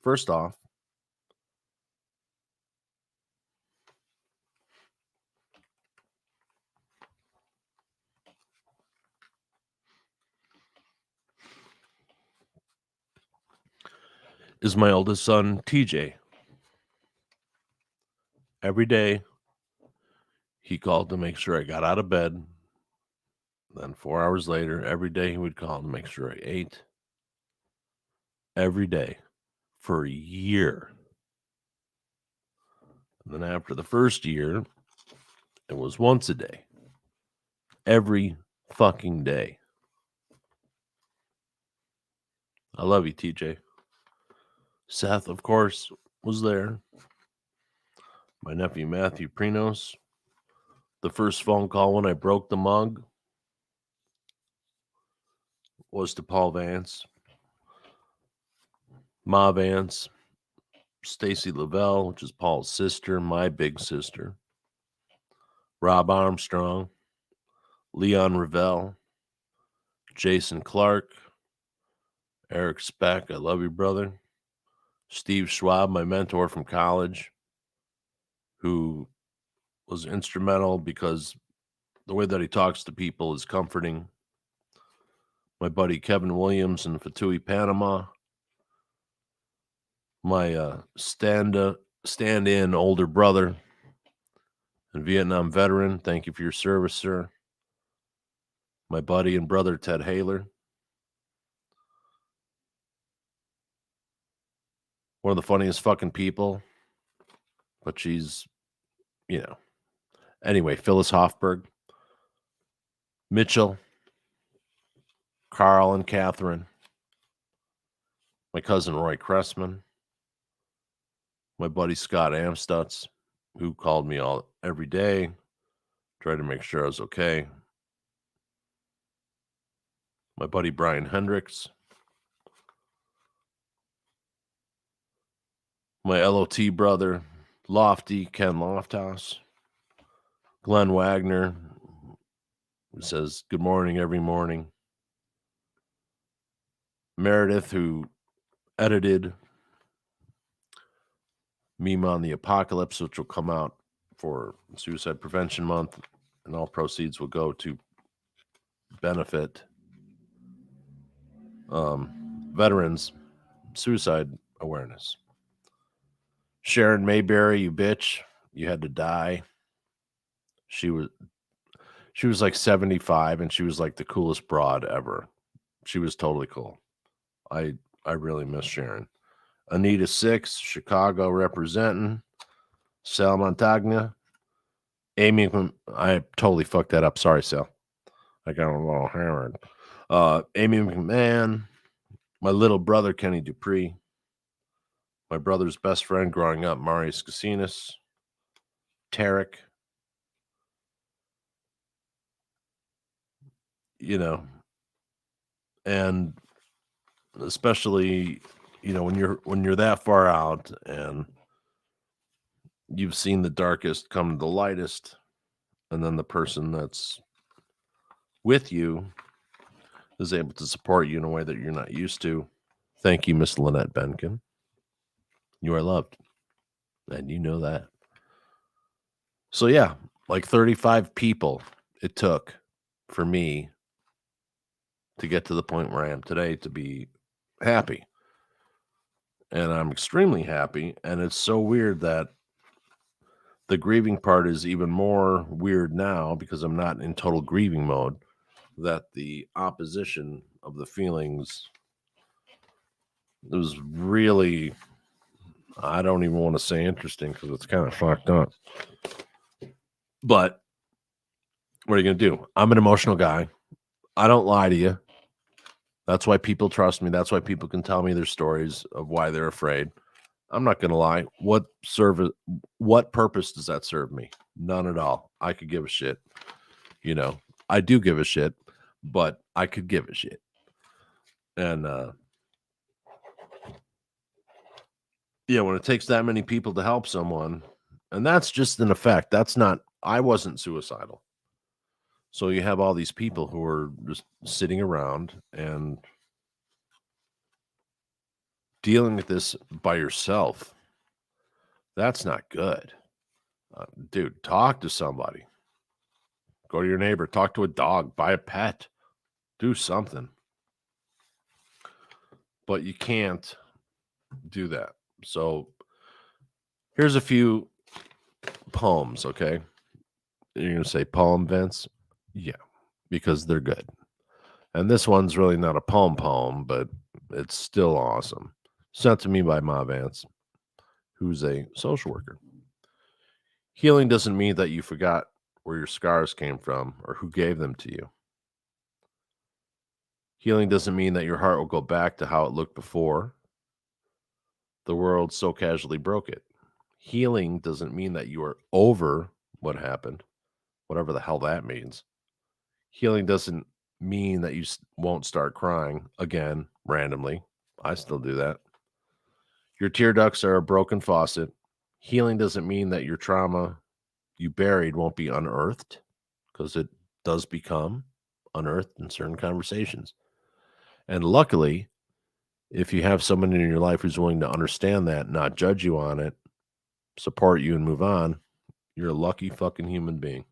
First off, is my oldest son, TJ. Every day, he called to make sure I got out of bed. Then 4 hours later, every day he would call to make sure I ate. Every day for a year. And then after the first year, it was once a day. Every fucking day. I love you, TJ. Seth, of course, was there. My nephew, Matthew Prinos. The first phone call when I broke the mug was to Paul Vance, Ma Vance, Stacy Lavelle, which is Paul's sister, my big sister, Rob Armstrong, Leon Ravel, Jason Clark, Eric Speck, I love you, brother, Steve Schwab, my mentor from college, who was instrumental because the way that he talks to people is comforting. My buddy Kevin Williams in Fatui, Panama. My stand-up stand-in older brother and Vietnam veteran. Thank you for your service, sir. My buddy and brother, Ted Haler. One of the funniest fucking people. But she's, you know. Anyway, Phyllis Hoffberg. Mitchell. Carl and Catherine. My cousin Roy Cressman. My buddy Scott Amstutz, who called me every day, tried to make sure I was okay. My buddy Brian Hendricks. My LOT brother, Lofty, Ken Lofthouse. Glenn Wagner, who says good morning every morning. Meredith, who edited Meme on the Apocalypse, which will come out for Suicide Prevention Month, and all proceeds will go to benefit veterans suicide awareness. Sharon Mayberry, you bitch, you had to die. She was like 75, and she was like the coolest broad ever. She was totally cool. I really miss Sharon. Anita Six, Chicago representing. Sal Montagna. Amy, I totally fucked that up. Sorry, Sal. I got a little hammered. Amy McMahon. My little brother, Kenny Dupree. My brother's best friend growing up, Marius Casinas. Tarek. You know, and especially, you know, when you're that far out and you've seen the darkest come to the lightest, and then the person that's with you is able to support you in a way that you're not used to. Thank you, Miss Lynette Benkin. You are loved, and you know that. So yeah, like 35 people it took for me to get to the point where I am today to be happy. And I'm extremely happy, and it's so weird that the grieving part is even more weird now because I'm not in total grieving mode, that the opposition of the feelings was really, I don't even want to say interesting because it's kind of fucked up. But what are you going to do? I'm an emotional guy. I don't lie to you. That's why people trust me. That's why people can tell me their stories of why they're afraid. I'm not going to lie. What purpose does that serve me? None at all. I could give a shit. You know, I do give a shit, but I could give a shit. And yeah, when it takes that many people to help someone, and that's just an effect. That's not, I wasn't suicidal. So you have all these people who are just sitting around and dealing with this by yourself. That's not good. Dude, talk to somebody. Go to your neighbor, talk to a dog, buy a pet, do something. But you can't do that. So here's a few poems, okay? You're going to say poem, Vince? Yeah, because they're good. And this one's really not a poem, but it's still awesome. Sent to me by Ma Vance, who's a social worker. Healing doesn't mean that you forgot where your scars came from or who gave them to you. Healing doesn't mean that your heart will go back to how it looked before. The world so casually broke it. Healing doesn't mean that you are over what happened, whatever the hell that means. Healing doesn't mean that you won't start crying again randomly. I still do that. Your tear ducts are a broken faucet. Healing doesn't mean that your trauma you buried won't be unearthed, because it does become unearthed in certain conversations. And luckily, if you have someone in your life who's willing to understand that, not judge you on it, support you and move on, you're a lucky fucking human being.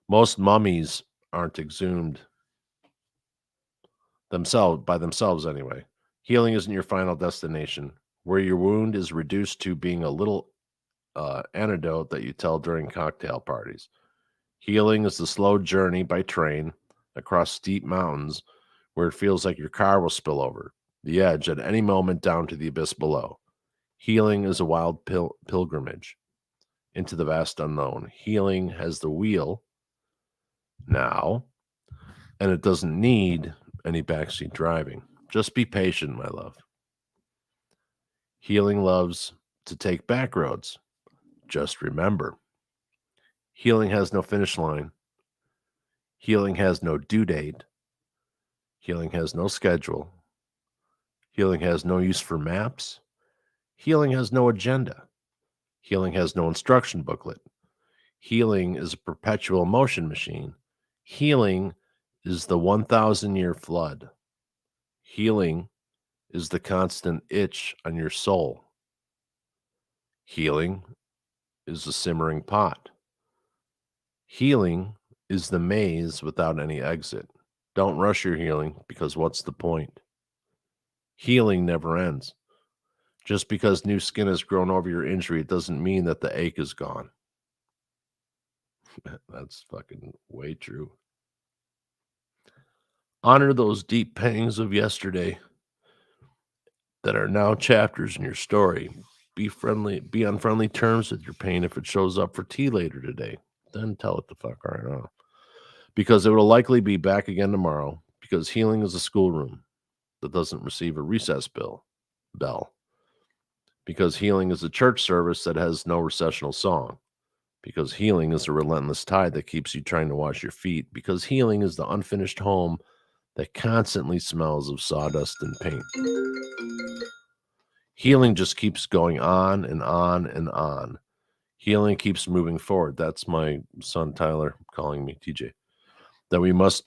Most mummies aren't exhumed by themselves anyway. Healing isn't your final destination. where your wound is reduced to being a little anecdote that you tell during cocktail parties. Healing is the slow journey by train across steep mountains where it feels like your car will spill over the edge at any moment down to the abyss below. Healing is a wild pilgrimage into the vast unknown. Healing has the wheel now, and it doesn't need any backseat driving. Just be patient, my love. Healing loves to take back roads. Just remember, healing has no finish line. Healing has no due date. Healing has no schedule. Healing has no use for maps. Healing has no agenda. Healing has no instruction booklet. Healing is a perpetual motion machine. Healing is the 1,000-year flood. Healing is the constant itch on your soul. Healing is the simmering pot. Healing is the maze without any exit. Don't rush your healing, because what's the point? Healing never ends. Just because new skin has grown over your injury, it doesn't mean that the ache is gone. That's fucking way true. Honor those deep pangs of yesterday that are now chapters in your story. Be on friendly terms with your pain if it shows up for tea later today. Then tell it the fuck right on. Because it will likely be back again tomorrow, because healing is a schoolroom that doesn't receive a recess bell. Because healing is a church service that has no recessional song. Because healing is a relentless tide that keeps you trying to wash your feet. Because healing is the unfinished home that constantly smells of sawdust and paint. Healing just keeps going on and on and on. Healing keeps moving forward. That's my son Tyler calling me, TJ. That we must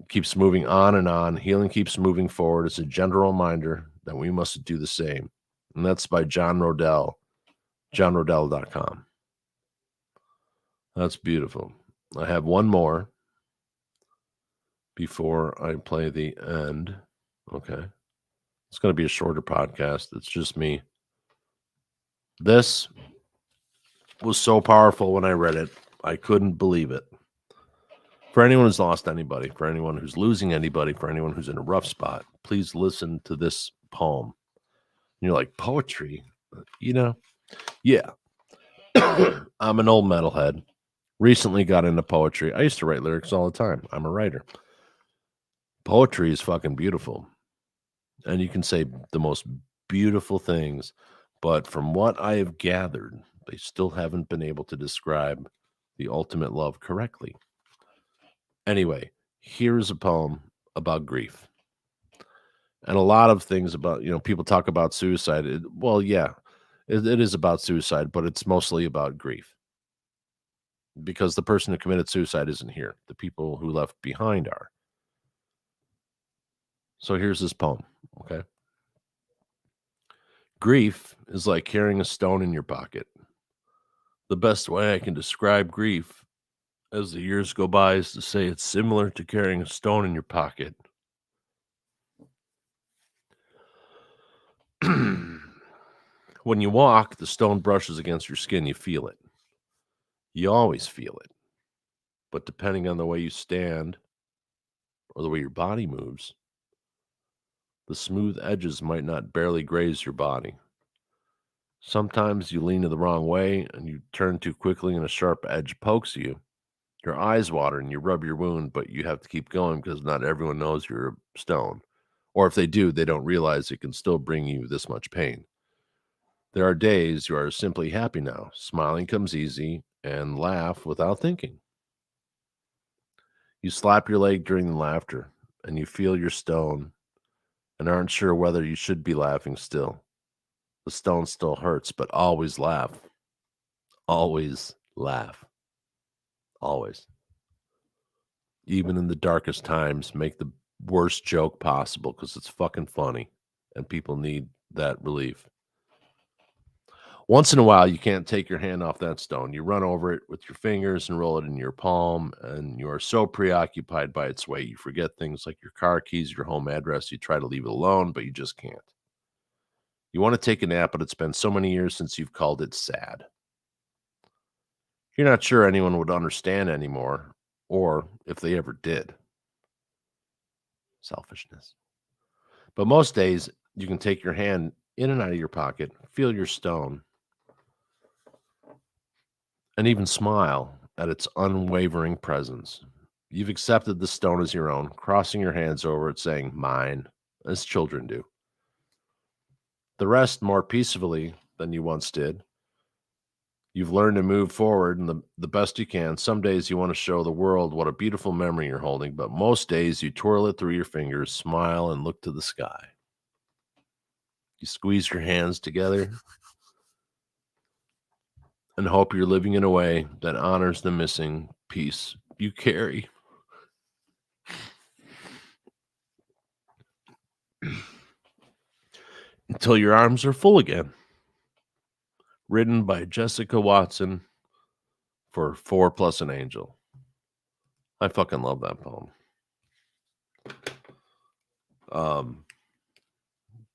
keeps moving on and on. Healing keeps moving forward. It's a general reminder that we must do the same. And that's by John Rodell, johnrodell.com. That's beautiful. I have one more before I play the end. Okay. It's going to be a shorter podcast. It's just me. This was so powerful when I read it. I couldn't believe it. For anyone who's lost anybody, for anyone who's losing anybody, for anyone who's in a rough spot, please listen to this poem. And you're like, poetry? You know? Yeah. I'm an old metalhead. Recently got into poetry. I used to write lyrics all the time. I'm a writer. Poetry is fucking beautiful. And you can say the most beautiful things. But from what I have gathered, they still haven't been able to describe the ultimate love correctly. Anyway, here's a poem about grief. And a lot of things about, people talk about suicide. It is about suicide, but it's mostly about grief. Because the person who committed suicide isn't here. The people who left behind are. So here's this poem, okay? Grief is like carrying a stone in your pocket. The best way I can describe grief as the years go by is to say it's similar to carrying a stone in your pocket. When you walk, the stone brushes against your skin. You feel it. You always feel it. But depending on the way you stand or the way your body moves, the smooth edges might not barely graze your body. Sometimes you lean to the wrong way and you turn too quickly and a sharp edge pokes you. Your eyes water and you rub your wound, but you have to keep going because not everyone knows you're a stone. Or if they do, they don't realize it can still bring you this much pain. There are days you are simply happy now. Smiling comes easy and laugh without thinking. You slap your leg during the laughter and you feel your stone and aren't sure whether you should be laughing still. The stone still hurts, but always laugh. Always laugh. Always. Even in the darkest times, make the worst joke possible because it's fucking funny and people need that relief. Once in a while, you can't take your hand off that stone. You run over it with your fingers and roll it in your palm, and you are so preoccupied by its weight, you forget things like your car keys, your home address. You try to leave it alone, but you just can't. You want to take a nap, but it's been so many years since you've called it sad. You're not sure anyone would understand anymore, or if they ever did. Selfishness. But most days, you can take your hand in and out of your pocket, feel your stone, and even smile at its unwavering presence. You've accepted the stone as your own, crossing your hands over it, saying, mine, as children do. The rest more peacefully than you once did. You've learned to move forward and the best you can. Some days you want to show the world what a beautiful memory you're holding, but most days you twirl it through your fingers, smile, and look to the sky. You squeeze your hands together and hope you're living in a way that honors the missing piece you carry. Until your arms are full again. Written by Jessica Watson for 4 Plus an Angel. I fucking love that poem.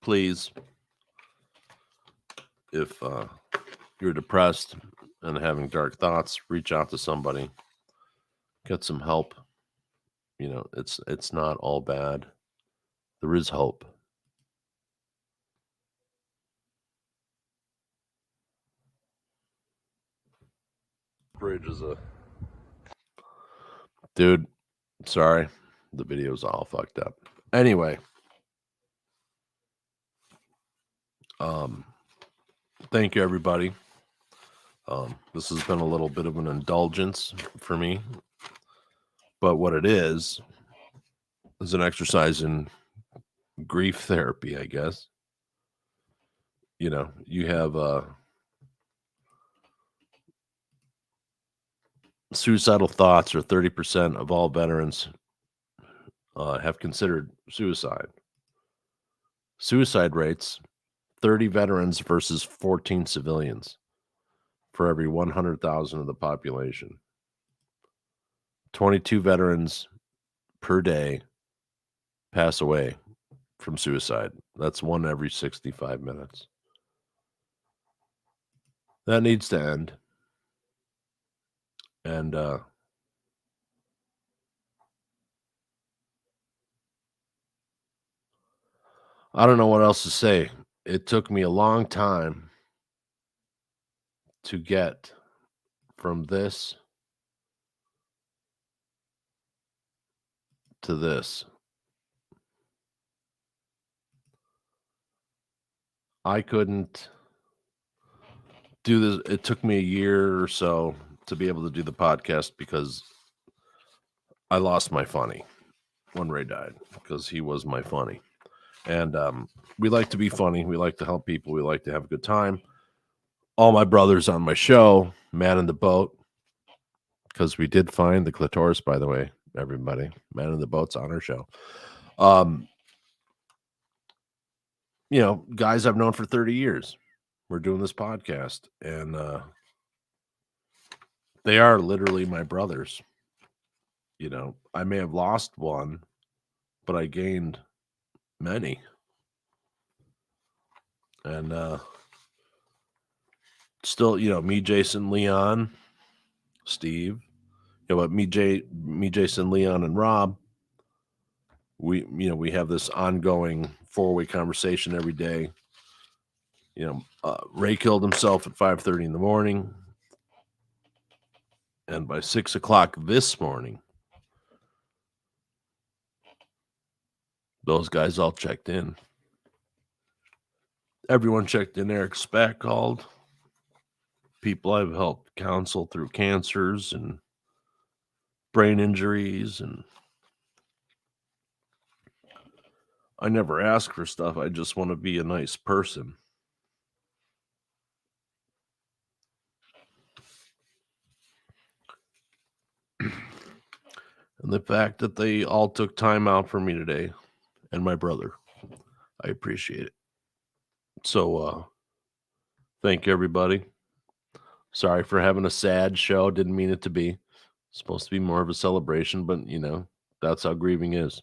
Please, if you're depressed and having dark thoughts, reach out to somebody. Get some help. You know, it's not all bad. There is hope. Bridge is a dude. Sorry, the video's all fucked up. Anyway, thank you everybody. This has been a little bit of an indulgence for me, but what it is an exercise in grief therapy, I guess. You know, you have suicidal thoughts, or 30% of all veterans have considered suicide. Suicide rates, 30 veterans versus 14 civilians for every 100,000 of the population. 22 veterans per day pass away from suicide. That's one every 65 minutes. That needs to end. And I don't know what else to say. It took me a long time to get from this to this. I couldn't do this. It took me a year or so to be able to do the podcast because I lost my funny when Ray died, because he was my funny. And we like to be funny. We like to help people. We like to have a good time. All my brothers on my show, Man in the Boat, because we did find the clitoris, by the way, everybody. Man in the Boat's on our show. You know, guys I've known for 30 years. We're doing this podcast, and they are literally my brothers. You know, I may have lost one, but I gained many. And still, you know, me, Jason, Leon, Steve, you know, but me, Jason, Leon, and Rob, we have this ongoing 4-way conversation every day. You know, Ray killed himself at 5:30 in the morning, and by 6 o'clock this morning, those guys all checked in. Everyone checked in. Eric Spack called. People I've helped counsel through cancers and brain injuries, and I never ask for stuff. I just want to be a nice person. And the fact that they all took time out for me today, and my brother, I appreciate it. So thank you everybody. Sorry for having a sad show. Didn't mean it to be. It's supposed to be more of a celebration, but you know, that's how grieving is.